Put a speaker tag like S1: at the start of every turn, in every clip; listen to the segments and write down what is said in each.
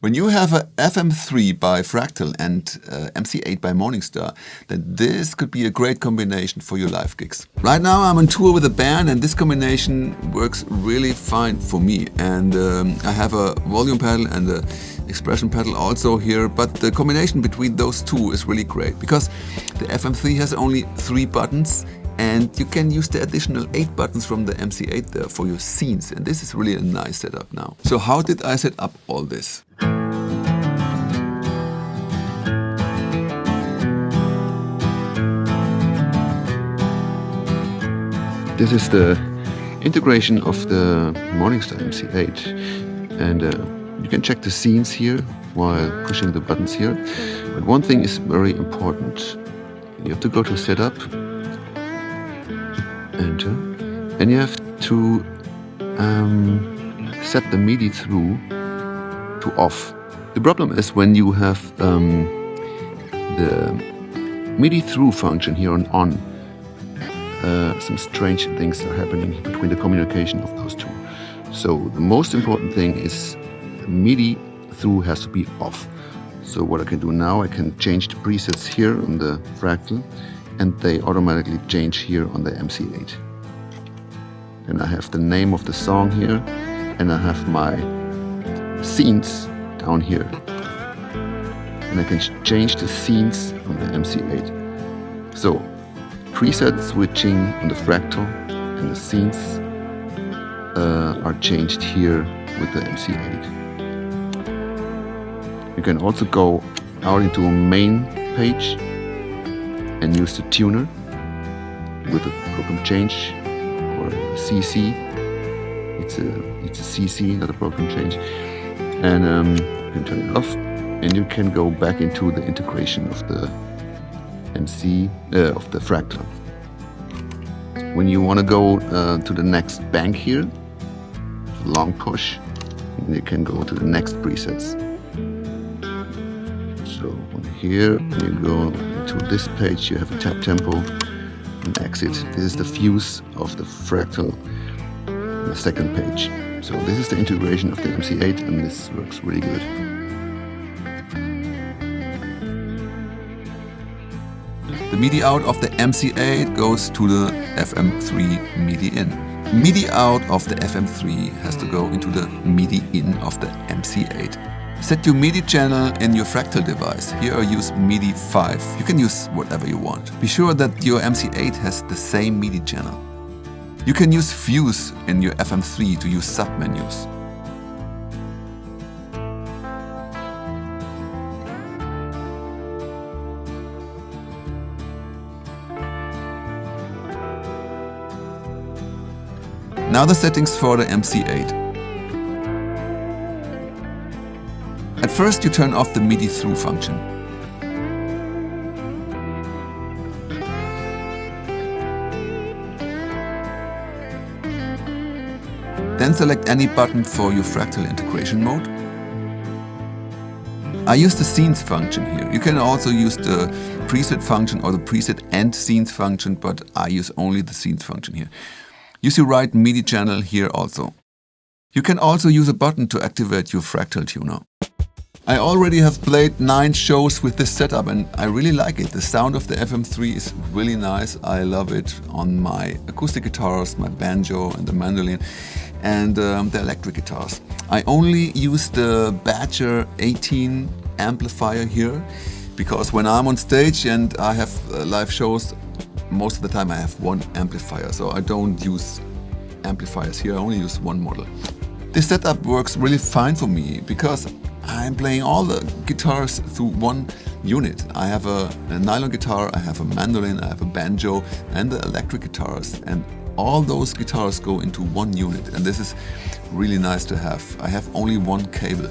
S1: When you have a FM3 by Fractal and MC8 by Morningstar, then this could be a great combination for your live gigs. Right now I'm on tour with a band and this combination works really fine for me. And I have a volume pedal and a expression pedal also here, but the combination between those two is really great because the FM3 has only 3 buttons and you can use the additional 8 buttons from the MC8 there for your scenes, and this is really a nice setup now. So how did I set up all this? This is the integration of the Morningstar MC8, and you can check the scenes here while pushing the buttons here. But one thing is very important. You have to go to Setup, Enter, and you have to set the MIDI through to off. The problem is when you have the MIDI through function here on, some strange things are happening between the communication of those two. So the most important thing is MIDI through has to be off. So what I can do now, I can change the presets here on the Fractal and they automatically change here on the MC8. And I have the name of the song here and I have my scenes down here. And I can change the scenes on the MC8. So preset switching on the Fractal and the scenes are changed here with the MC8. You can also go out into a main page and use the tuner with a program change or a CC. It's a CC, not a program change. And you can turn it off and you can go back into the integration of the of the Fractal. When you want to go to the next bank here, long push, and you can go to the next presets. So here, when you go to this page, you have a tap tempo and exit. This is the fuse of the Fractal on the second page. So this is the integration of the MC8 and this works really good. The MIDI out of the MC8 goes to the Fm3 MIDI In. MIDI out of the Fm3 has to go into the MIDI In of the MC8. Set your MIDI channel in your Fractal device. Here I use MIDI 5. You can use whatever you want. Be sure that your MC8 has the same MIDI channel. You can use Fuse in your Fm3 to use submenus. Now the settings for the MC8. At first you turn off the MIDI through function. Then select any button for your Fractal integration mode. I use the scenes function here. You can also use the preset function or the preset and scenes function, but I use only the scenes function here. Use your right MIDI channel here also. You can also use a button to activate your Fractal tuner. I already have played 9 shows with this setup and I really like it. The sound of the Fm3 is really nice. I love it on my acoustic guitars, my banjo and the mandolin and the electric guitars. I only use the Badger 18 amplifier here because when I'm on stage and I have live shows, most of the time I have one amplifier, so I don't use amplifiers here, I only use one model. This setup works really fine for me because I'm playing all the guitars through one unit. I have a nylon guitar, I have a mandolin, I have a banjo and the electric guitars, and all those guitars go into one unit, and this is really nice to have. I have only one cable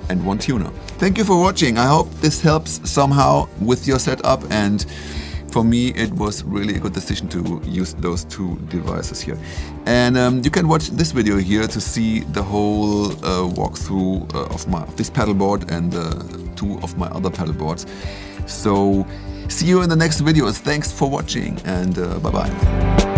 S1: and one tuner. Thank you for watching. I hope this helps somehow with your setup, and for me it was really a good decision to use those 2 devices here. And you can watch this video here to see the whole walkthrough of this pedal board and 2 of my other pedal boards. So see you in the next videos. Thanks for watching and bye bye.